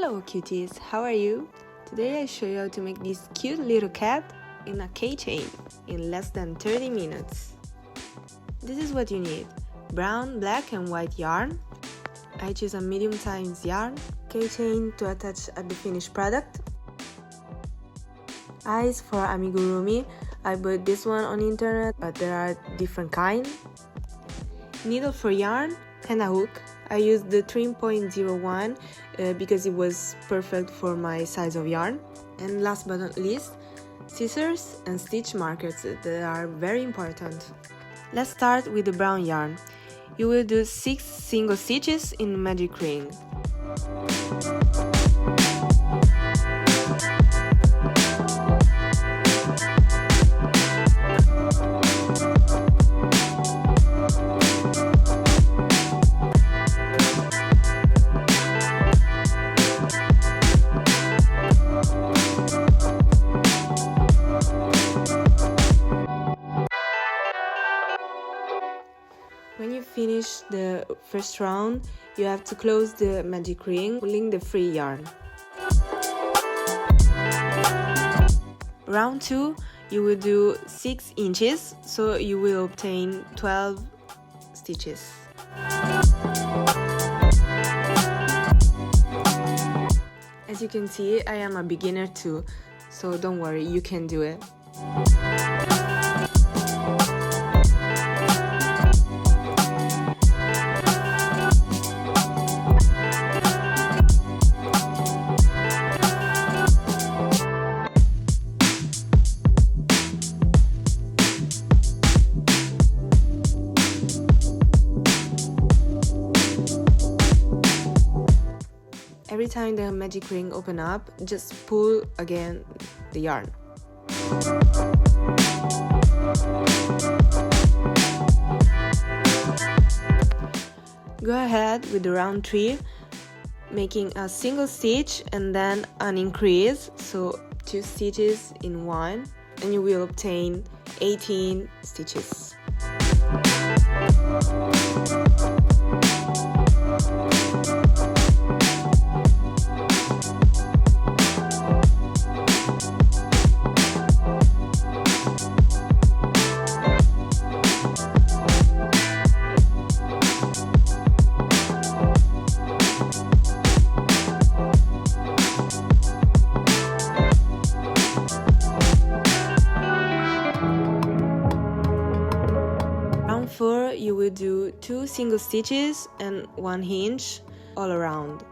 Hello cuties, how are you? Today I show you how to make this cute little cat in a keychain in less than 30 minutes. This is what you need: brown, black and white yarn. I choose a medium size yarn, keychain to attach at the finished product, eyes for amigurumi. I bought this one on internet, but there are different kinds. Needle for yarn and a hook. I used the 3.01 because it was perfect for my size of yarn. And last but not least, scissors and stitch markers that are very important. Let's start with the brown yarn. You will do 6 single stitches in the magic ring. When you finish the first round, you have to close the magic ring, pulling the free yarn. Round 2, you will do 6 inches, so you will obtain 12 stitches. As you can see, I am a beginner too, so don't worry, you can do it. Every time the magic ring opens up, just pull again the yarn. Go ahead with the round 3, making a single stitch and then an increase, so 2 stitches in one, and you will obtain 18 stitches. Round 4, you will do 2 single stitches and 1 hinge all around.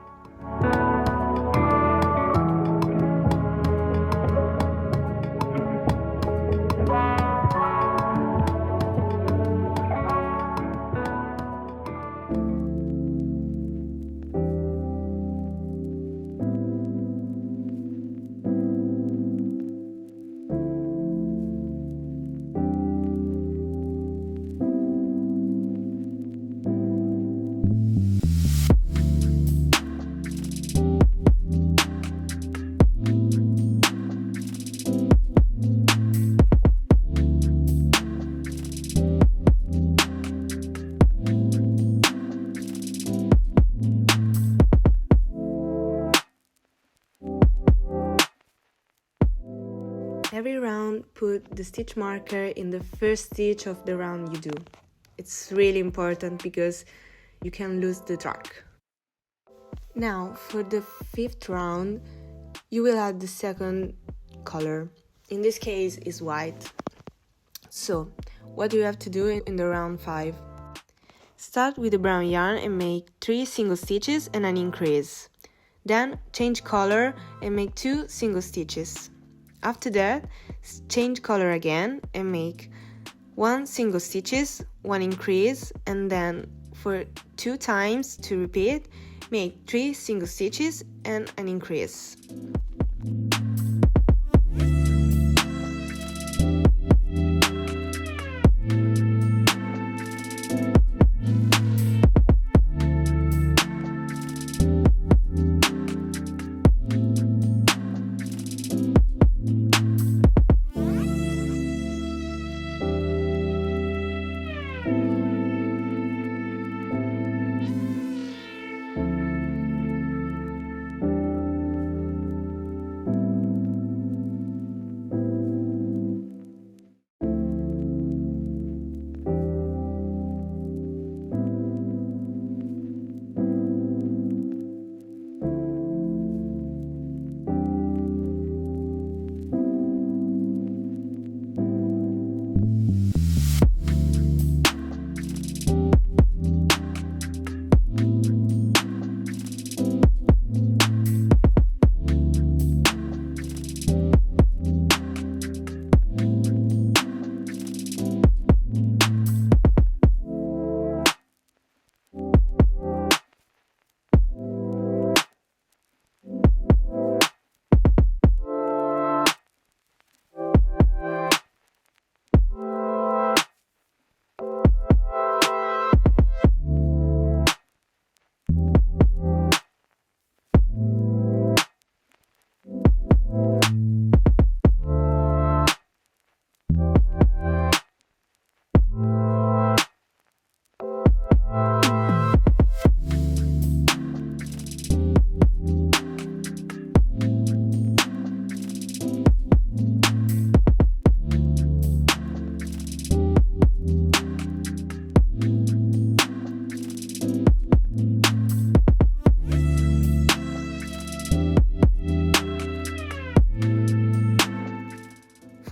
Every round, put the stitch marker in the first stitch of the round you do. It's really important because you can lose the track. Now, for the 5th round, you will add the second color. In this case, it's white. So, what do you have to do in the round 5? Start with the brown yarn and make 3 single stitches and an increase. Then, change color and make 2 single stitches. After that, change color again and make 1 single stitches, 1 increase, and then for 2 times to repeat, make 3 single stitches and an increase.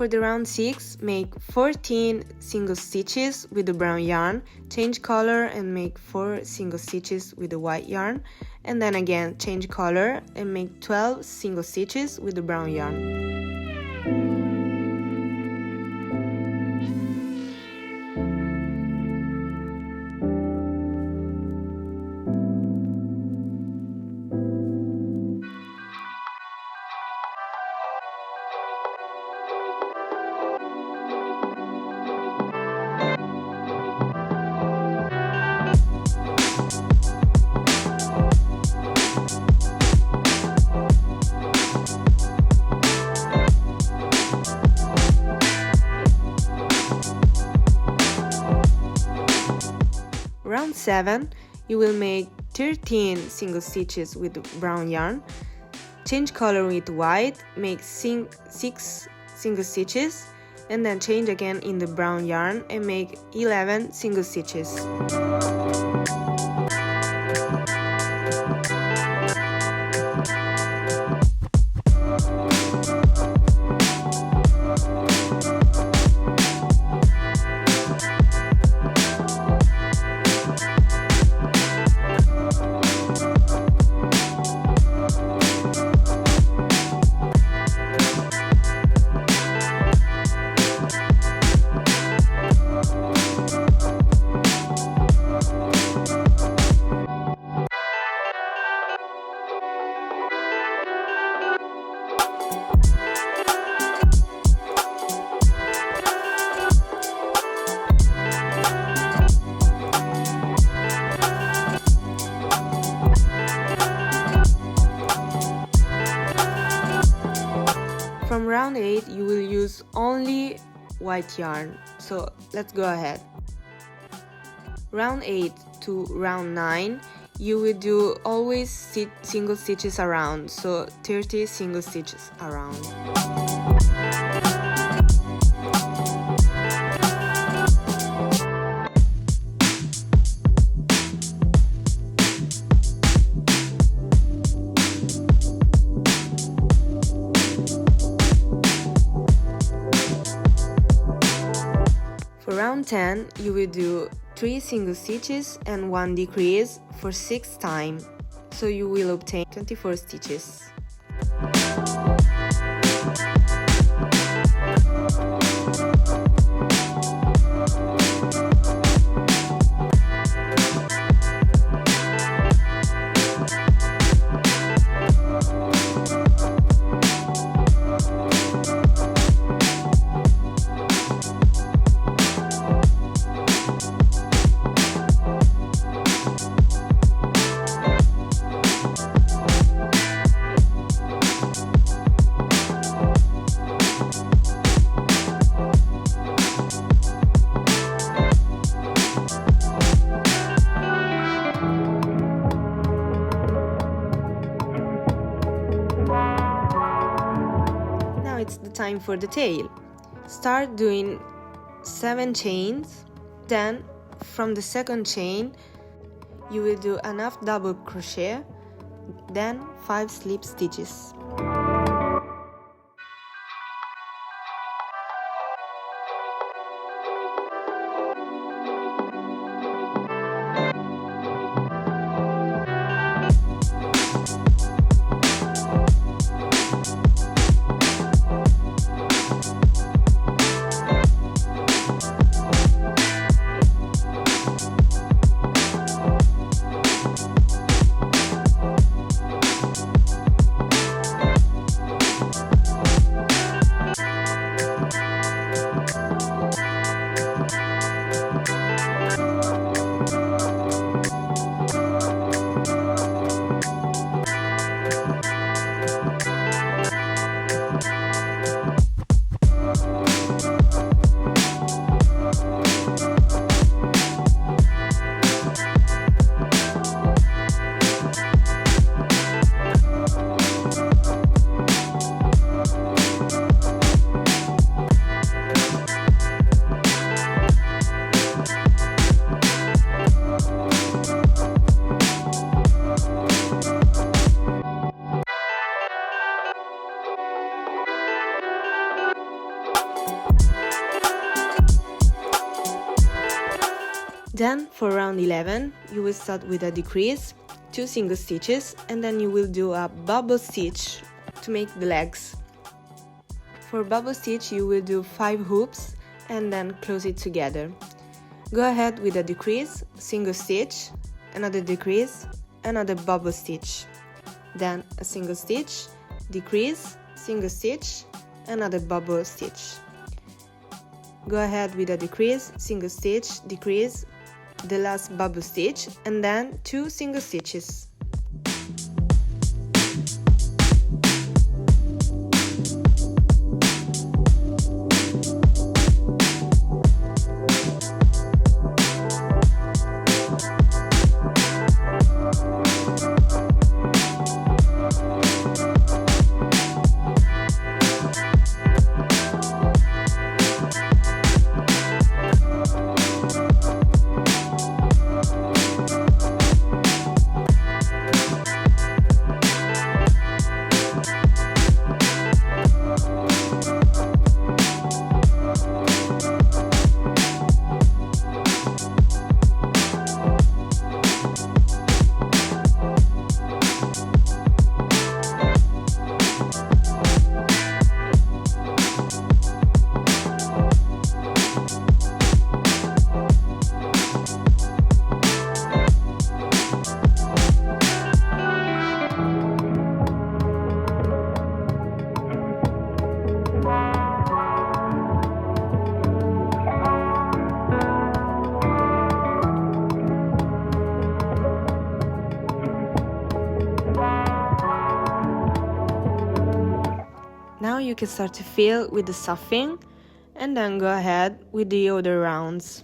for the round 6, make 14 single stitches with the brown yarn, change color and make 4 single stitches with the white yarn, and then again change color and make 12 single stitches with the brown yarn. Round 7, you will make 13 single stitches with brown yarn, change color with white, make 6 single stitches, and then change again in the brown yarn and make 11 single stitches. From round 8, you will use only white yarn, so let's go ahead. Round 8 to round 9, you will do always single stitches around, so 30 single stitches around. For round 10, you will do 3 single stitches and 1 decrease for 6 times, so you will obtain 24 stitches. It's the time for the tail. Start doing 7 chains, then from the second chain you will do an half double crochet, then 5 slip stitches. for round 11, you will start with a decrease, 2 single stitches, and then you will do a bubble stitch to make the legs. For bubble stitch, you will do 5 hoops and then close it together. Go ahead with a decrease, single stitch, another decrease, another bubble stitch, then a single stitch, decrease, single stitch, another bubble stitch. Go ahead with a decrease, single stitch, decrease, the last bubble stitch, and then 2 single stitches. Now you can start to fill with the stuffing and then go ahead with the other rounds.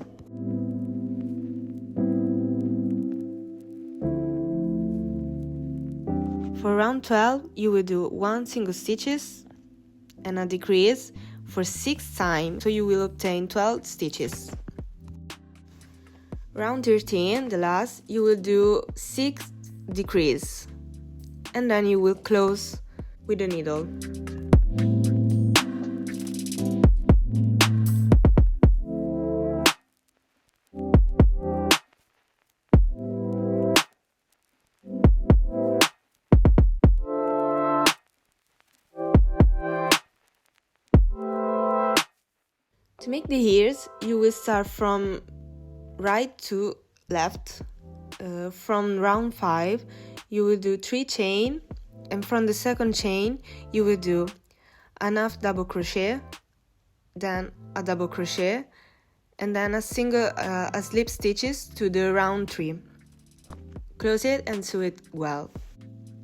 For round 12, you will do 1 single stitches and a decrease for 6 times, so you will obtain 12 stitches. Round 13, the last, you will do 6 decrease and then you will close with the needle. To make the ears, you will start from right to left. From round 5, you will do 3 chain, and from the second chain, you will do a half double crochet, then a double crochet, and then a slip stitches to the round 3. Close it and sew it well.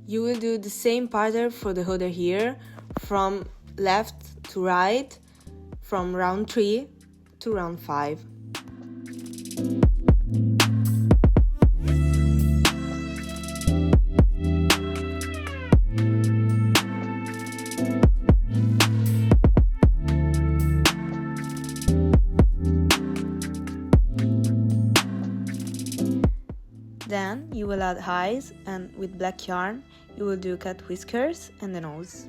You will do the same pattern for the other ear, from left to right, from round 3 to round 5. Then you will add eyes, and with black yarn you will do cat whiskers and the nose.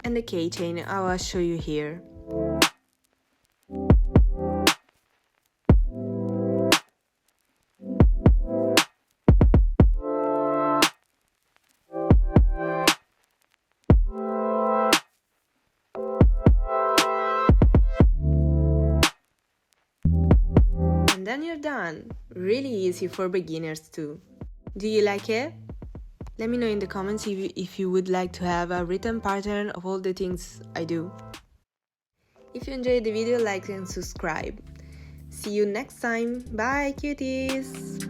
And the keychain I will show you here. And then you're done. Really easy for beginners too. Do you like it? Let me know in the comments if you would like to have a written pattern of all the things I do. If you enjoyed the video, like and subscribe. See you next time. Bye, cuties!